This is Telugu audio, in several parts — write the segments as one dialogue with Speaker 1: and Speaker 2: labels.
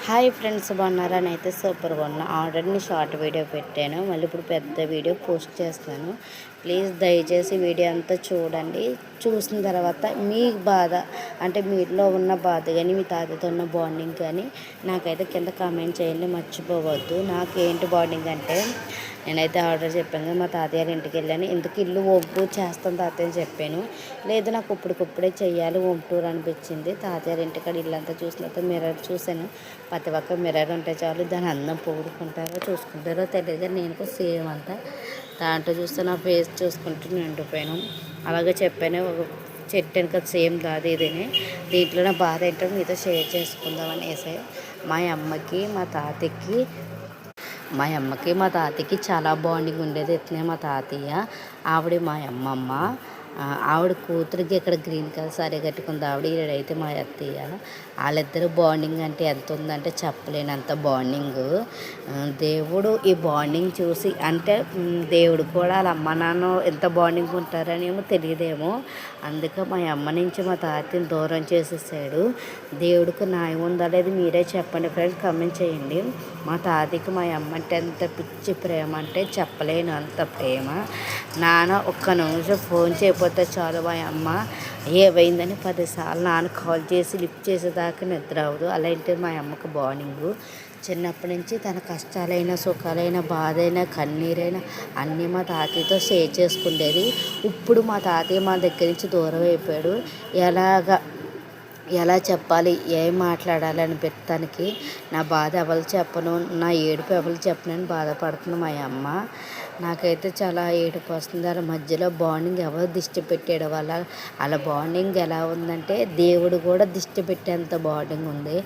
Speaker 1: హాయ్ ఫ్రెండ్స్, బాగున్నారా? నేనైతే సూపర్గా ఉన్నా. ఆల్రెడీ షార్ట్ వీడియో పెట్టాను, మళ్ళీ ఇప్పుడు పెద్ద వీడియో పోస్ట్ చేస్తాను. ప్లీజ్ దయచేసి వీడియో అంతా చూడండి. చూసిన తర్వాత మీ బాధ అంటే మీలో ఉన్న బాధ కానీ మీ తాతతో ఉన్న బాండింగ్ కానీ నాకైతే కింద కామెంట్ చేయండి, మర్చిపోవద్దు. నాకేంటి బాండింగ్ అంటే నేనైతే ఆర్డర్ చెప్పాను కదా, మా తాతయ్య ఇంటికి వెళ్ళాను. ఎందుకు ఇల్లు హోమ్ టూర్ చేస్తాను తాతయ్య అని చెప్పాను. లేదు, నాకు ఇప్పుడే చెయ్యాలి హోమ్ టూర్ అనిపించింది. తాతయ్య ఇంటికాడ ఇల్లంతా చూసిన తర్వాత మిర్రర్ చూశాను. ప్రతి ఒక్క మిర్రర్ ఉంటే చాలు, దాని అందం పొగుడుకుంటారో చూసుకుంటారో తెలియదు. నేను కూడా సేమ్ అంతా దాంట్లో చూస్తే నా ఫేస్ చూసుకుంటూ నిండిపోయాను. అలాగే చెప్పాను, ఒక చెట్టు వెనుక సేమ్ దాది ఇదేనే. దీంట్లో నా బాధ ఏంటో మీతో షేర్ చేసుకుందాం అనేసి మా అమ్మకి మా తాతయ్యకి చాలా బాండింగ్ ఉండేది. ఎట్లనే మా తాతయ్య ఆవిడ మా అమ్మమ్మ, ఆవిడ కూతురికి ఇక్కడ గ్రీన్ కలర్ సారీ కట్టుకుంది ఆవిడ. ఈడైతే మా అత్తయ్య. వాళ్ళిద్దరు బాండింగ్ అంటే ఎంత ఉందంటే చెప్పలేనంత బాండింగ్. దేవుడు ఈ బాండింగ్ చూసి అంటే దేవుడు కూడా వాళ్ళ అమ్మ నాన్న ఎంత బాండింగ్ ఉంటారని ఏమో తెలియదేమో, అందుకే మా అమ్మ నుంచి మా తాతని దూరం చేసేసాడు. దేవుడికి న్యాయం ఉందా లేదు మీరే చెప్పండి ఫ్రెండ్స్, కామెంట్ చేయండి. మా తాతయ్యకి మా అమ్మ అంటే ఎంత పిచ్చి ప్రేమ అంటే చెప్పలేను అంత ప్రేమ. నాన్న ఒక్క నిమిషం ఫోన్ చేయకపోతే చాలు మా అమ్మ ఏమైందని 10 సార్లు నాన్న కాల్ చేసి లిఫ్ట్ చేసేదాకా నిద్ర అవ్వదు. అలాంటి మా అమ్మకు బాండింగు. చిన్నప్పటి నుంచి తన కష్టాలైనా సుఖాలైనా బాధైనా కన్నీరైనా అన్నీ మా తాతయ్యతో షేర్ చేసుకుండేది. ఇప్పుడు మా తాతయ్య మా దగ్గర నుంచి దూరం అయిపోయాడు. ఎలా చెప్పాలి, ఏం మాట్లాడాలని తనకి నా బాధ ఎవరు చెప్పను, నా ఏడుపు ఎవరు చెప్పనని బాధపడుతుంది మా అమ్మ. నాకైతే చాలా ఏడుపు వస్తుంది. వాళ్ళ మధ్యలో బాండింగ్ ఎవరు దిష్టి పెట్టాడు వాళ్ళ బాండింగ్ ఎలా ఉందంటే దేవుడు కూడా దిష్టి పెట్టేంత బాండింగ్ ఉంది.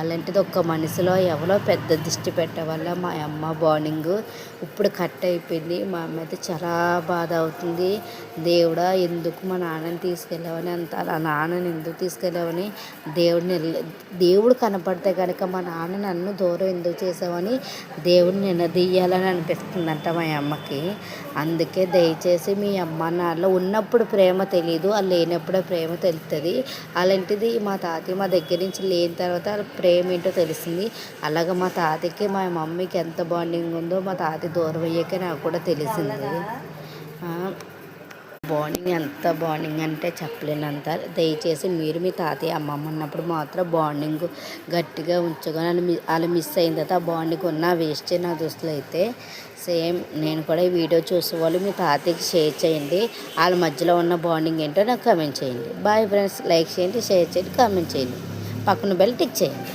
Speaker 1: అలాంటిది ఒక్క మనసులో ఎవరో పెద్ద దిష్టి పెట్టే వల్ల మా అమ్మ బాండింగ్ ఇప్పుడు కట్ అయిపోయింది. మా అమ్మ అయితే చాలా బాధ అవుతుంది. దేవుడా ఎందుకు మా నాన్నని తీసుకెళ్ళావని ఆ నాన్నని ఎందుకు తీసుకెళ్ళావని దేవుడు కనపడితే కనుక మా నాన్న నన్ను దూరం ఎందుకు చేసావని దేవుడిని నిలదీయాలని అనిపిస్తుందంట మా అమ్మకి. అందుకే దయచేసి మీ అమ్మ నాన్నలో ఉన్నప్పుడు ప్రేమ తెలీదు, వాళ్ళు లేనప్పుడే ప్రేమ తెలుస్తుంది. అలాంటిది మా తాతయ్య మా దగ్గర నుంచి లేని తర్వాత ప్రేమ ఏంటో తెలిసింది. అలాగే మా తాతయ్యకి మా మమ్మీకి ఎంత బాండింగ్ ఉందో మా తాతయ్య దూరం అయ్యాక నాకు కూడా తెలిసింది. బాండింగ్ అంటే చెప్పలేనంత. దయచేసి మీరు మీ తాతయ్య అమ్మమ్మ ఉన్నప్పుడు మాత్రం బాండింగ్ గట్టిగా ఉంచుకొని వాళ్ళు మిస్ అయిన తర్వాత ఆ బాండింగ్ ఉన్న వేస్ట్ నా దృష్టిలో అయితే. సేమ్ నేను కూడా ఈ వీడియో చూసేవాళ్ళు మీ తాతయ్యకి షేర్ చేయండి. వాళ్ళ మధ్యలో ఉన్న బాండింగ్ ఏంటో నాకు కామెంట్ చేయండి. బాయ్ ఫ్రెండ్స్, లైక్ చేయండి, షేర్ చేయండి, కామెంట్ చేయండి, పక్కన బెల్ టిక్ చేయండి.